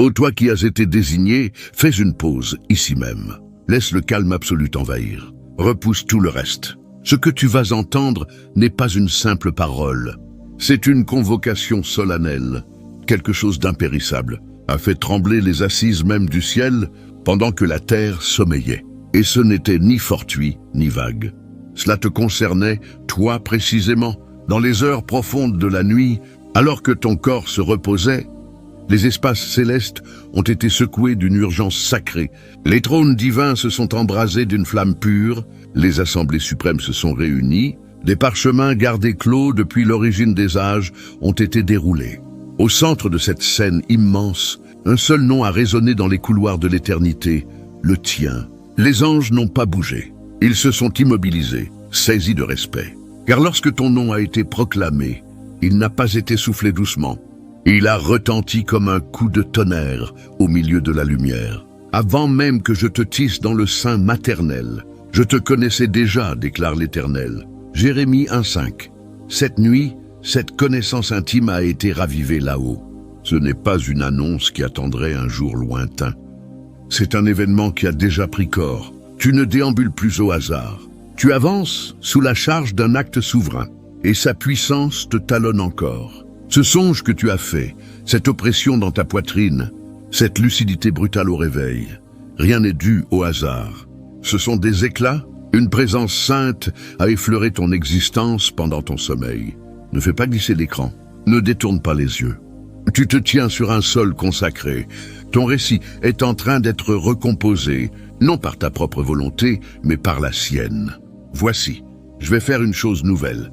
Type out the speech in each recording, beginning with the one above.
Ô toi qui as été désigné, fais une pause, ici même. Laisse le calme absolu t'envahir. Repousse tout le reste. Ce que tu vas entendre n'est pas une simple parole. C'est une convocation solennelle. Quelque chose d'impérissable a fait trembler les assises même du ciel pendant que la terre sommeillait. Et ce n'était ni fortuit, ni vague. Cela te concernait, toi précisément, dans les heures profondes de la nuit, alors que ton corps se reposait. Les espaces célestes ont été secoués d'une urgence sacrée. Les trônes divins se sont embrasés d'une flamme pure, les assemblées suprêmes se sont réunies, des parchemins gardés clos depuis l'origine des âges ont été déroulés. Au centre de cette scène immense, un seul nom a résonné dans les couloirs de l'éternité, le tien. Les anges n'ont pas bougé. Ils se sont immobilisés, saisis de respect. Car lorsque ton nom a été proclamé, il n'a pas été soufflé doucement. Il a retenti comme un coup de tonnerre au milieu de la lumière. Avant même que je te tisse dans le sein maternel, je te connaissais déjà, déclare l'Éternel. Jérémie 1,5. Cette nuit, cette connaissance intime a été ravivée là-haut. Ce n'est pas une annonce qui attendrait un jour lointain. C'est un événement qui a déjà pris corps. Tu ne déambules plus au hasard. Tu avances sous la charge d'un acte souverain, et sa puissance te talonne encore. Ce songe que tu as fait, cette oppression dans ta poitrine, cette lucidité brutale au réveil, rien n'est dû au hasard. Ce sont des éclats, une présence sainte a effleuré ton existence pendant ton sommeil. Ne fais pas glisser l'écran, ne détourne pas les yeux. Tu te tiens sur un sol consacré. Ton récit est en train d'être recomposé, non par ta propre volonté, mais par la sienne. Voici, je vais faire une chose nouvelle.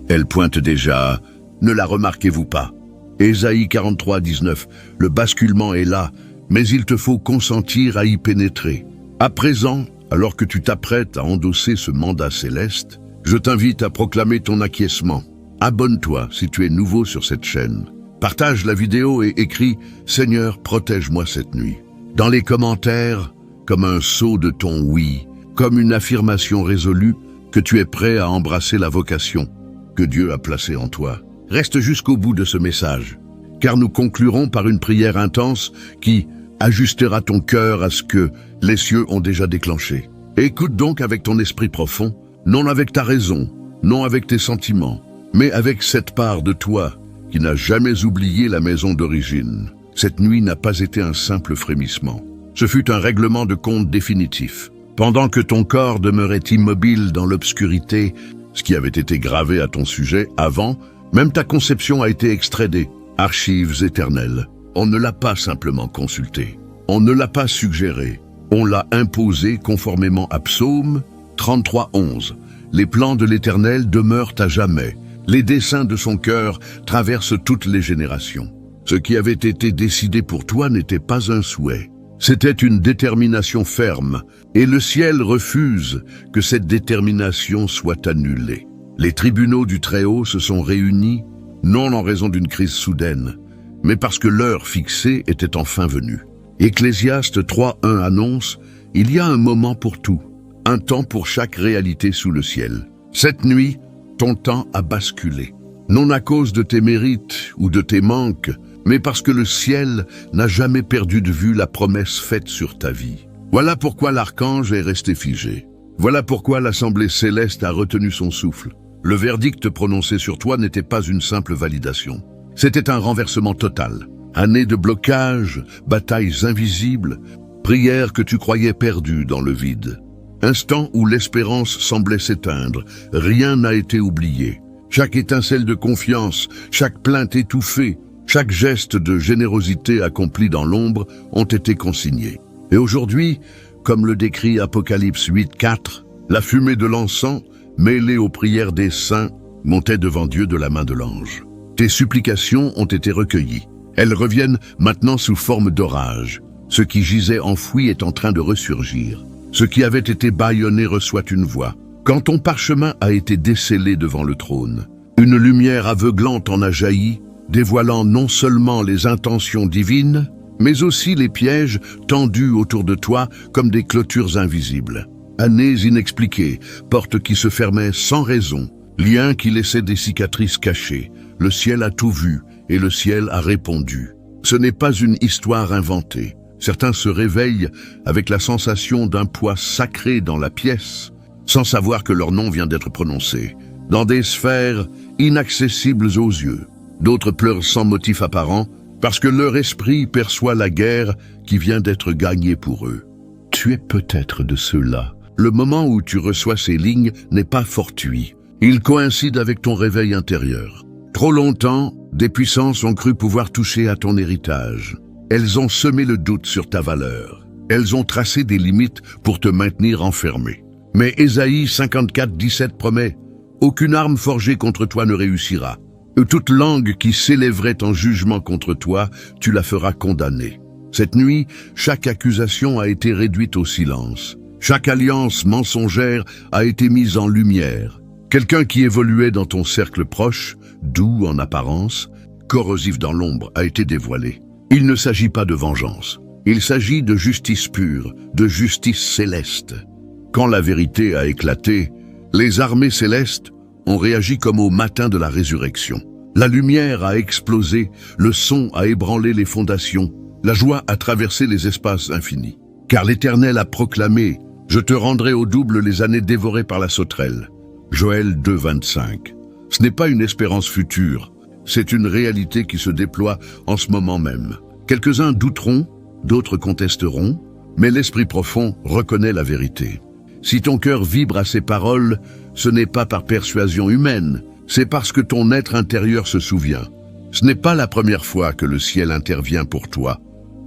Elle pointe déjà, ne la remarquez-vous pas? Ésaïe 43, 19, le basculement est là, mais il te faut consentir à y pénétrer. À présent, alors que tu t'apprêtes à endosser ce mandat céleste, je t'invite à proclamer ton acquiescement. Abonne-toi si tu es nouveau sur cette chaîne. Partage la vidéo et écris « Seigneur, protège-moi cette nuit ». Dans les commentaires, comme un sceau de ton oui, comme une affirmation résolue que tu es prêt à embrasser la vocation que Dieu a placée en toi. Reste jusqu'au bout de ce message, car nous conclurons par une prière intense qui ajustera ton cœur à ce que les cieux ont déjà déclenché. Écoute donc avec ton esprit profond, non avec ta raison, non avec tes sentiments, mais avec cette part de toi qui n'a jamais oublié la maison d'origine. Cette nuit n'a pas été un simple frémissement. Ce fut un règlement de compte définitif. Pendant que ton corps demeurait immobile dans l'obscurité, ce qui avait été gravé à ton sujet avant, même ta conception a été extraite des archives éternelles. On ne l'a pas simplement consulté. On ne l'a pas suggéré. On l'a imposé conformément à Psaume 33, 11. Les plans de l'Éternel demeurent à jamais. Les desseins de son cœur traversent toutes les générations. Ce qui avait été décidé pour toi n'était pas un souhait. C'était une détermination ferme, et le ciel refuse que cette détermination soit annulée. Les tribunaux du Très-Haut se sont réunis, non en raison d'une crise soudaine, mais parce que l'heure fixée était enfin venue. Ecclésiaste 3.1 annonce « Il y a un moment pour tout, un temps pour chaque réalité sous le ciel. Cette nuit, ton temps a basculé, non à cause de tes mérites ou de tes manques, mais parce que le ciel n'a jamais perdu de vue la promesse faite sur ta vie. Voilà pourquoi l'archange est resté figé. Voilà pourquoi l'assemblée céleste a retenu son souffle. Le verdict prononcé sur toi n'était pas une simple validation. C'était un renversement total. Années de blocage, batailles invisibles, prières que tu croyais perdues dans le vide. Instant où l'espérance semblait s'éteindre, rien n'a été oublié. Chaque étincelle de confiance, chaque plainte étouffée, chaque geste de générosité accompli dans l'ombre ont été consignés. Et aujourd'hui, comme le décrit Apocalypse 8.4, la fumée de l'encens, mêlée aux prières des saints, montait devant Dieu de la main de l'ange. Tes supplications ont été recueillies. Elles reviennent maintenant sous forme d'orage. Ce qui gisait enfoui est en train de ressurgir. Ce qui avait été bâillonné reçoit une voix. Quand ton parchemin a été décellé devant le trône, une lumière aveuglante en a jailli, dévoilant non seulement les intentions divines, mais aussi les pièges tendus autour de toi comme des clôtures invisibles. Années inexpliquées, portes qui se fermaient sans raison, liens qui laissaient des cicatrices cachées. Le ciel a tout vu et le ciel a répondu. Ce n'est pas une histoire inventée. Certains se réveillent avec la sensation d'un poids sacré dans la pièce, sans savoir que leur nom vient d'être prononcé, dans des sphères inaccessibles aux yeux. D'autres pleurent sans motif apparent, parce que leur esprit perçoit la guerre qui vient d'être gagnée pour eux. Tu es peut-être de ceux-là. Le moment où tu reçois ces lignes n'est pas fortuit. Il coïncide avec ton réveil intérieur. Trop longtemps, des puissances ont cru pouvoir toucher à ton héritage. Elles ont semé le doute sur ta valeur. Elles ont tracé des limites pour te maintenir enfermé. Mais Ésaïe 54:17 promet « Aucune arme forgée contre toi ne réussira. Et toute langue qui s'élèverait en jugement contre toi, tu la feras condamner. » Cette nuit, chaque accusation a été réduite au silence. Chaque alliance mensongère a été mise en lumière. Quelqu'un qui évoluait dans ton cercle proche, doux en apparence, corrosif dans l'ombre, a été dévoilé. Il ne s'agit pas de vengeance. Il s'agit de justice pure, de justice céleste. Quand la vérité a éclaté, les armées célestes ont réagi comme au matin de la résurrection. La lumière a explosé, le son a ébranlé les fondations, la joie a traversé les espaces infinis. Car l'Éternel a proclamé « Je te rendrai au double les années dévorées par la sauterelle ». Joël 2:25. Ce n'est pas une espérance future, c'est une réalité qui se déploie en ce moment même. Quelques-uns douteront, d'autres contesteront, mais l'esprit profond reconnaît la vérité. Si ton cœur vibre à ces paroles, ce n'est pas par persuasion humaine, c'est parce que ton être intérieur se souvient. Ce n'est pas la première fois que le ciel intervient pour toi.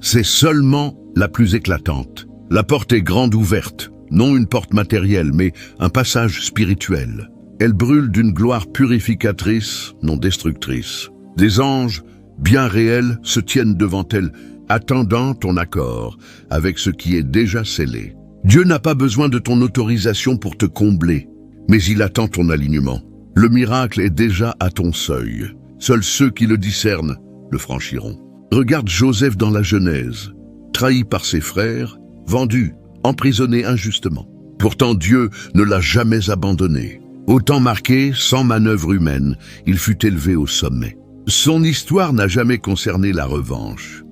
C'est seulement la plus éclatante. La porte est grande ouverte, non une porte matérielle, mais un passage spirituel. Elle brûle d'une gloire purificatrice, non destructrice. Des anges, bien réels, se tiennent devant elle, attendant ton accord avec ce qui est déjà scellé. Dieu n'a pas besoin de ton autorisation pour te combler, mais il attend ton alignement. Le miracle est déjà à ton seuil. Seuls ceux qui le discernent le franchiront. Regarde Joseph dans la Genèse, trahi par ses frères, vendu, emprisonné injustement. Pourtant Dieu ne l'a jamais abandonné. Au temps marqué, sans manœuvre humaine, il fut élevé au sommet. Son histoire n'a jamais concerné la revanche.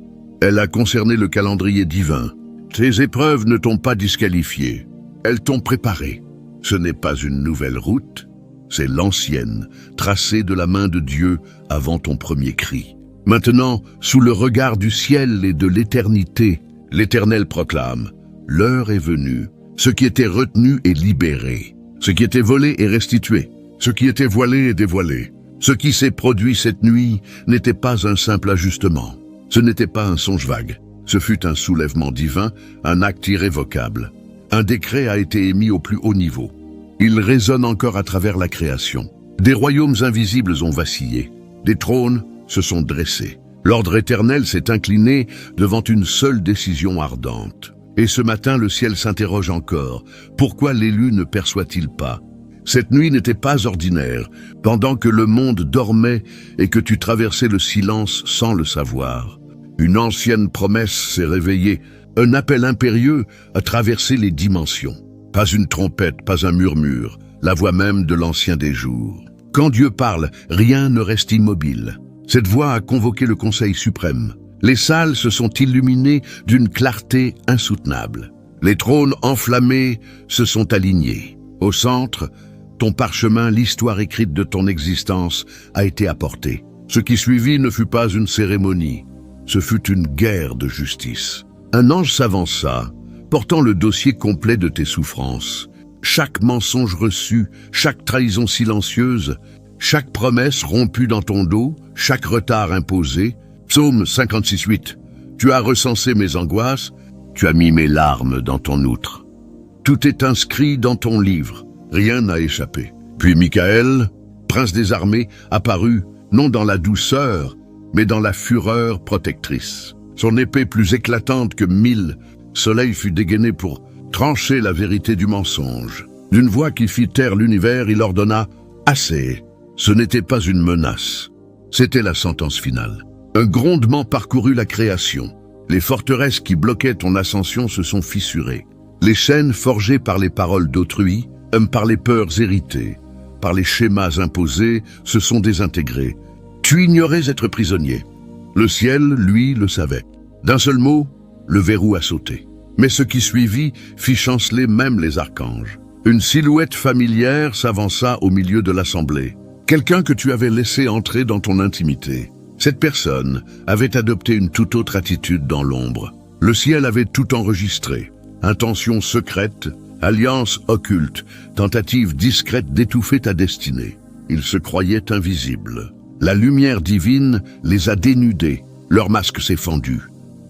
Elle a concerné le calendrier divin. Tes épreuves ne t'ont pas disqualifié. Elles t'ont préparé. Ce n'est pas une nouvelle route, c'est l'ancienne, tracée de la main de Dieu avant ton premier cri. Maintenant, sous le regard du ciel et de l'éternité, l'Éternel proclame « L'heure est venue. Ce qui était retenu est libéré. Ce qui était volé est restitué. Ce qui était voilé est dévoilé. Ce qui s'est produit cette nuit n'était pas un simple ajustement. Ce n'était pas un songe vague. Ce fut un soulèvement divin, un acte irrévocable. Un décret a été émis au plus haut niveau. Il résonne encore à travers la création. Des royaumes invisibles ont vacillé. Des trônes se sont dressés. L'ordre éternel s'est incliné devant une seule décision ardente. Et ce matin, le ciel s'interroge encore. Pourquoi l'élu ne perçoit-il pas? Cette nuit n'était pas ordinaire, pendant que le monde dormait et que tu traversais le silence sans le savoir. Une ancienne promesse s'est réveillée, un appel impérieux a traversé les dimensions. Pas une trompette, pas un murmure, la voix même de l'ancien des jours. Quand Dieu parle, rien ne reste immobile. Cette voix a convoqué le Conseil suprême. Les salles se sont illuminées d'une clarté insoutenable. Les trônes enflammés se sont alignés. Au centre, ton parchemin, l'histoire écrite de ton existence, a été apporté. Ce qui suivit ne fut pas une cérémonie, ce fut une guerre de justice. Un ange s'avança, portant le dossier complet de tes souffrances. Chaque mensonge reçu, chaque trahison silencieuse, chaque promesse rompue dans ton dos, chaque retard imposé. Psaume 56:8. Tu as recensé mes angoisses, tu as mis mes larmes dans ton outre. Tout est inscrit dans ton livre, rien n'a échappé. Puis Michael, prince des armées, apparut, non dans la douceur, mais dans la fureur protectrice. Son épée plus éclatante que 1000 soleils fut dégainée pour trancher la vérité du mensonge. D'une voix qui fit taire l'univers, il ordonna « Assez !» Ce n'était pas une menace, c'était la sentence finale. Un grondement parcourut la création. Les forteresses qui bloquaient ton ascension se sont fissurées. Les chaînes forgées par les paroles d'autrui, par les peurs héritées, par les schémas imposés, se sont désintégrées. Tu ignorais être prisonnier. Le ciel, lui, le savait. D'un seul mot, le verrou a sauté. Mais ce qui suivit fit chanceler même les archanges. Une silhouette familière s'avança au milieu de l'assemblée. Quelqu'un que tu avais laissé entrer dans ton intimité. Cette personne avait adopté une toute autre attitude dans l'ombre. Le ciel avait tout enregistré. Intentions secrètes, alliances occultes, tentatives discrètes d'étouffer ta destinée. Ils se croyaient invisibles. La lumière divine les a dénudés. Leur masque s'est fendu.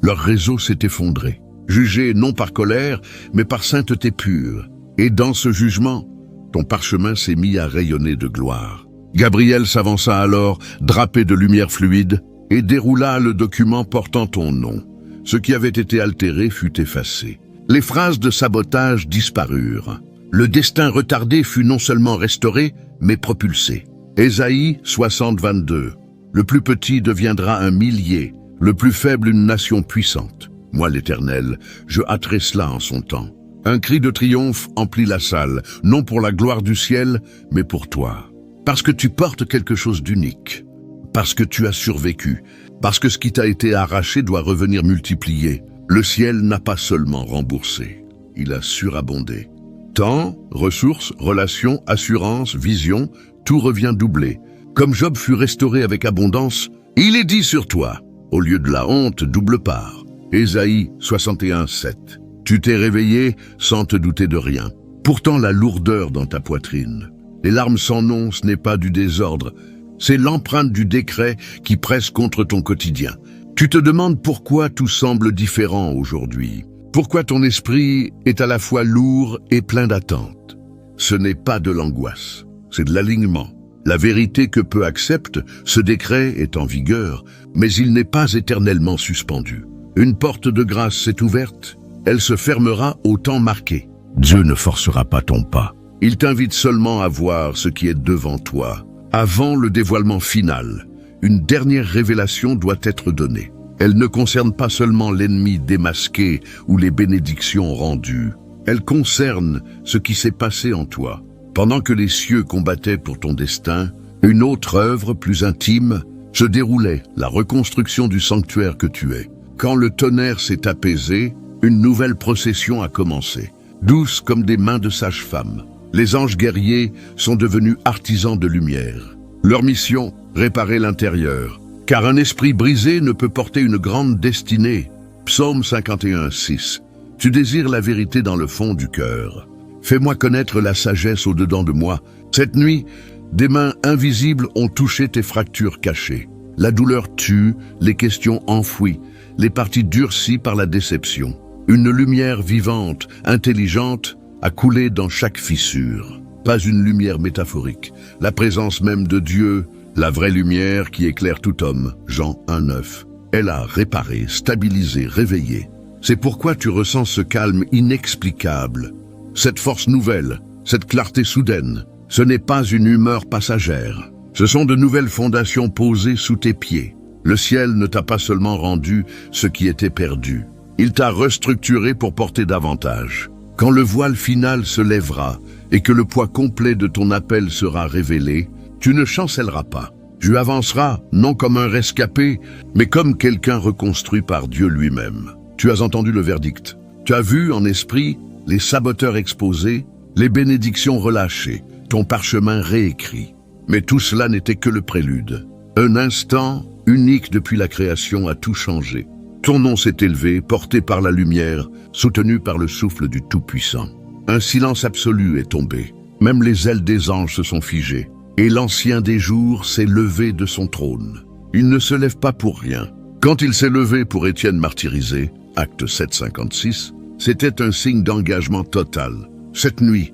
Leur réseau s'est effondré. Jugé non par colère, mais par sainteté pure. Et dans ce jugement, ton parchemin s'est mis à rayonner de gloire. Gabriel s'avança alors, drapé de lumière fluide, et déroula le document portant ton nom. Ce qui avait été altéré fut effacé. Les phrases de sabotage disparurent. Le destin retardé fut non seulement restauré, mais propulsé. Ésaïe 60:22. Le plus petit deviendra un millier, le plus faible une nation puissante. Moi, l'Éternel, je hâterai cela en son temps. Un cri de triomphe emplit la salle, non pour la gloire du ciel, mais pour toi. Parce que tu portes quelque chose d'unique. Parce que tu as survécu. Parce que ce qui t'a été arraché doit revenir multiplié. Le ciel n'a pas seulement remboursé, il a surabondé. Temps, ressources, relations, assurance, vision, tout revient doublé. Comme Job fut restauré avec abondance, il est dit sur toi, au lieu de la honte, double part. Ésaïe 61:7. Tu t'es réveillé sans te douter de rien. Pourtant la lourdeur dans ta poitrine. Les larmes sans nom, ce n'est pas du désordre. C'est l'empreinte du décret qui presse contre ton quotidien. Tu te demandes pourquoi tout semble différent aujourd'hui. Pourquoi ton esprit est à la fois lourd et plein d'attentes. Ce n'est pas de l'angoisse, c'est de l'alignement. La vérité que peu acceptent, ce décret est en vigueur, mais il n'est pas éternellement suspendu. Une porte de grâce s'est ouverte, elle se fermera au temps marqué. Dieu ne forcera pas ton pas. Il t'invite seulement à voir ce qui est devant toi. Avant le dévoilement final, une dernière révélation doit être donnée. Elle ne concerne pas seulement l'ennemi démasqué ou les bénédictions rendues. Elle concerne ce qui s'est passé en toi. Pendant que les cieux combattaient pour ton destin, une autre œuvre plus intime se déroulait, la reconstruction du sanctuaire que tu es. Quand le tonnerre s'est apaisé, une nouvelle procession a commencé, douce comme des mains de sage-femme. Les anges guerriers sont devenus artisans de lumière. Leur mission, réparer l'intérieur. Car un esprit brisé ne peut porter une grande destinée. Psaume 51:6. Tu désires la vérité dans le fond du cœur. Fais-moi connaître la sagesse au-dedans de moi. Cette nuit, des mains invisibles ont touché tes fractures cachées. La douleur tue, les questions enfouies, les parties durcies par la déception. Une lumière vivante, intelligente, a coulé dans chaque fissure. Pas une lumière métaphorique, la présence même de Dieu, la vraie lumière qui éclaire tout homme. Jean 1:9. Elle a réparé, stabilisé, réveillé. C'est pourquoi tu ressens ce calme inexplicable. Cette force nouvelle, cette clarté soudaine, ce n'est pas une humeur passagère. Ce sont de nouvelles fondations posées sous tes pieds. Le ciel ne t'a pas seulement rendu ce qui était perdu. Il t'a restructuré pour porter davantage. Quand le voile final se lèvera et que le poids complet de ton appel sera révélé, tu ne chancelleras pas. Tu avanceras, non comme un rescapé, mais comme quelqu'un reconstruit par Dieu lui-même. Tu as entendu le verdict. Tu as vu en esprit les saboteurs exposés, les bénédictions relâchées, ton parchemin réécrit. Mais tout cela n'était que le prélude. Un instant, unique depuis la création, a tout changé. Ton nom s'est élevé, porté par la lumière, soutenu par le souffle du Tout-Puissant. Un silence absolu est tombé. Même les ailes des anges se sont figées. Et l'ancien des jours s'est levé de son trône. Il ne se lève pas pour rien. Quand il s'est levé pour Étienne martyrisé, acte 7:56, c'était un signe d'engagement total. Cette nuit,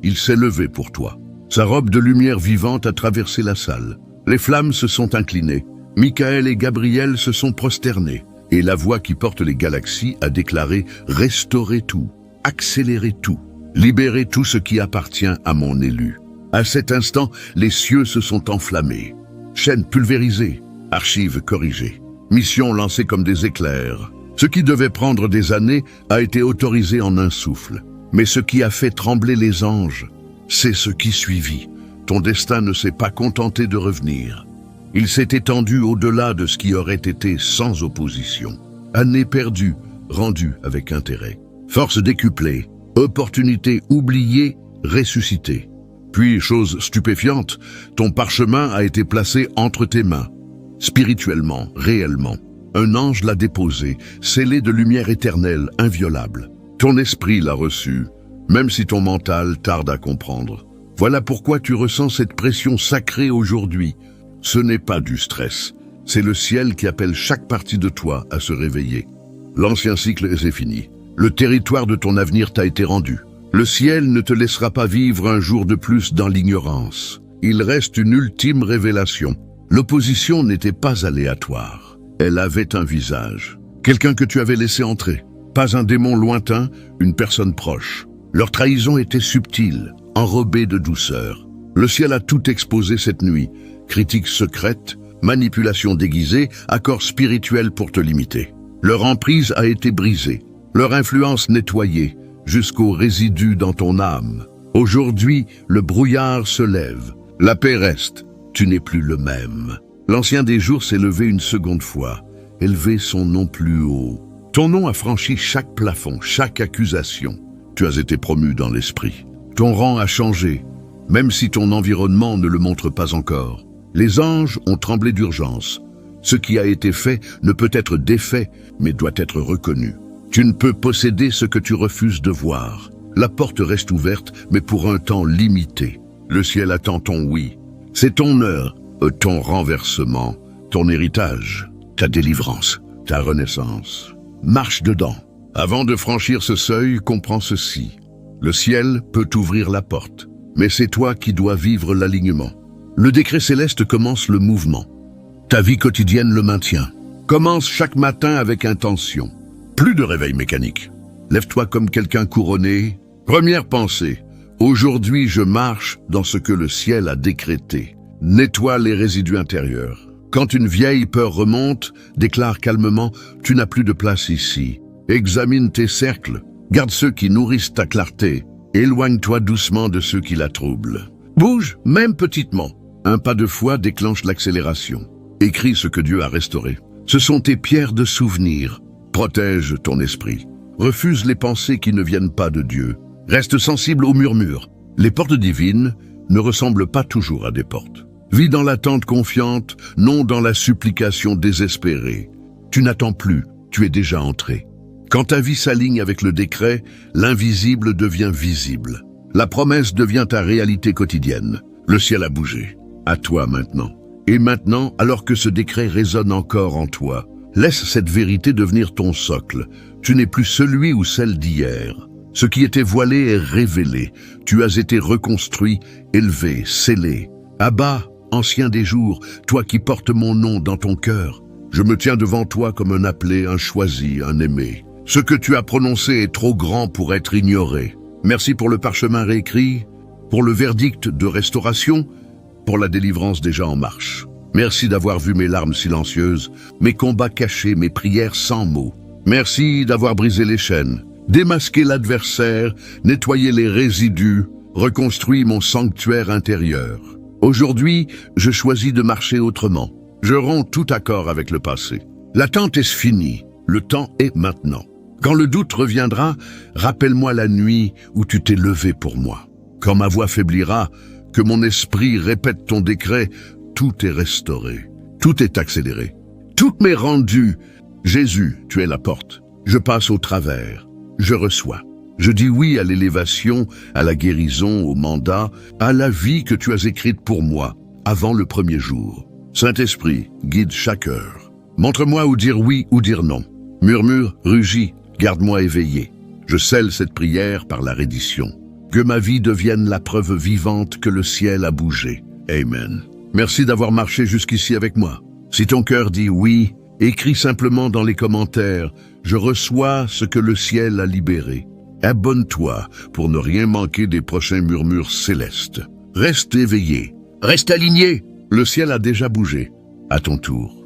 il s'est levé pour toi. Sa robe de lumière vivante a traversé la salle. Les flammes se sont inclinées. Michael et Gabriel se sont prosternés. Et la voix qui porte les galaxies a déclaré « Restaurez tout, accélérez tout, libérez tout ce qui appartient à mon élu ». À cet instant, les cieux se sont enflammés. Chaînes pulvérisées, archives corrigées, missions lancées comme des éclairs. Ce qui devait prendre des années a été autorisé en un souffle. Mais ce qui a fait trembler les anges, c'est ce qui suivit. Ton destin ne s'est pas contenté de revenir. Il s'est étendu au-delà de ce qui aurait été sans opposition. Années perdues, rendues avec intérêt. Force décuplée, opportunité oubliée, ressuscitée. Puis, chose stupéfiante, ton parchemin a été placé entre tes mains. Spirituellement, réellement. Un ange l'a déposé, scellé de lumière éternelle, inviolable. Ton esprit l'a reçu, même si ton mental tarde à comprendre. Voilà pourquoi tu ressens cette pression sacrée aujourd'hui. Ce n'est pas du stress, c'est le ciel qui appelle chaque partie de toi à se réveiller. L'ancien cycle est fini. Le territoire de ton avenir t'a été rendu. Le ciel ne te laissera pas vivre un jour de plus dans l'ignorance. Il reste une ultime révélation. L'opposition n'était pas aléatoire. Elle avait un visage. Quelqu'un que tu avais laissé entrer. Pas un démon lointain, une personne proche. Leur trahison était subtile, enrobée de douceur. Le ciel a tout exposé cette nuit. Critiques secrètes, manipulations déguisées, accords spirituels pour te limiter. Leur emprise a été brisée, leur influence nettoyée, jusqu'aux résidus dans ton âme. Aujourd'hui, le brouillard se lève. La paix reste. Tu n'es plus le même. L'ancien des jours s'est levé une seconde fois, élevé son nom plus haut. Ton nom a franchi chaque plafond, chaque accusation. Tu as été promu dans l'esprit. Ton rang a changé, même si ton environnement ne le montre pas encore. Les anges ont tremblé d'urgence. Ce qui a été fait ne peut être défait, mais doit être reconnu. Tu ne peux posséder ce que tu refuses de voir. La porte reste ouverte, mais pour un temps limité. Le ciel attend ton oui. C'est ton heure, ton renversement, ton héritage, ta délivrance, ta renaissance. Marche dedans. Avant de franchir ce seuil, comprends ceci. Le ciel peut ouvrir la porte, mais c'est toi qui dois vivre l'alignement. Le décret céleste commence le mouvement. Ta vie quotidienne le maintient. Commence chaque matin avec intention. Plus de réveil mécanique. Lève-toi comme quelqu'un couronné. Première pensée. Aujourd'hui, je marche dans ce que le ciel a décrété. Nettoie les résidus intérieurs. Quand une vieille peur remonte, déclare calmement « Tu n'as plus de place ici ». Examine tes cercles. Garde ceux qui nourrissent ta clarté. Éloigne-toi doucement de ceux qui la troublent. Bouge, même petitement. Un pas de foi déclenche l'accélération. Écris ce que Dieu a restauré. Ce sont tes pierres de souvenir. Protège ton esprit. Refuse les pensées qui ne viennent pas de Dieu. Reste sensible aux murmures. Les portes divines ne ressemblent pas toujours à des portes. Vis dans l'attente confiante, non dans la supplication désespérée. Tu n'attends plus, tu es déjà entré. Quand ta vie s'aligne avec le décret, l'invisible devient visible. La promesse devient ta réalité quotidienne. Le ciel a bougé. À toi maintenant. Et maintenant, alors que ce décret résonne encore en toi, laisse cette vérité devenir ton socle. Tu n'es plus celui ou celle d'hier. Ce qui était voilé est révélé. Tu as été reconstruit, élevé, scellé. Abba, ancien des jours, toi qui portes mon nom dans ton cœur, je me tiens devant toi comme un appelé, un choisi, un aimé. Ce que tu as prononcé est trop grand pour être ignoré. Merci pour le parchemin réécrit, pour le verdict de restauration, pour la délivrance déjà en marche. Merci d'avoir vu mes larmes silencieuses, mes combats cachés, mes prières sans mots. Merci d'avoir brisé les chaînes, démasqué l'adversaire, nettoyé les résidus, reconstruit mon sanctuaire intérieur. Aujourd'hui, je choisis de marcher autrement. Je romps tout accord avec le passé. L'attente est finie, le temps est maintenant. Quand le doute reviendra, rappelle-moi la nuit où tu t'es levé pour moi. Quand ma voix faiblira, que mon esprit répète ton décret, tout est restauré, tout est accéléré. Tout m'est rendu. Jésus, tu es la porte. Je passe au travers, je reçois. Je dis oui à l'élévation, à la guérison, au mandat, à la vie que tu as écrite pour moi, avant le premier jour. Saint-Esprit, guide chaque heure. Montre-moi où dire oui ou dire non. Murmure, rugis, garde-moi éveillé. Je scelle cette prière par la reddition. Que ma vie devienne la preuve vivante que le ciel a bougé. Amen. Merci d'avoir marché jusqu'ici avec moi. Si ton cœur dit oui, écris simplement dans les commentaires « Je reçois ce que le ciel a libéré ». Abonne-toi pour ne rien manquer des prochains murmures célestes. Reste éveillé, reste aligné. Le ciel a déjà bougé. À ton tour.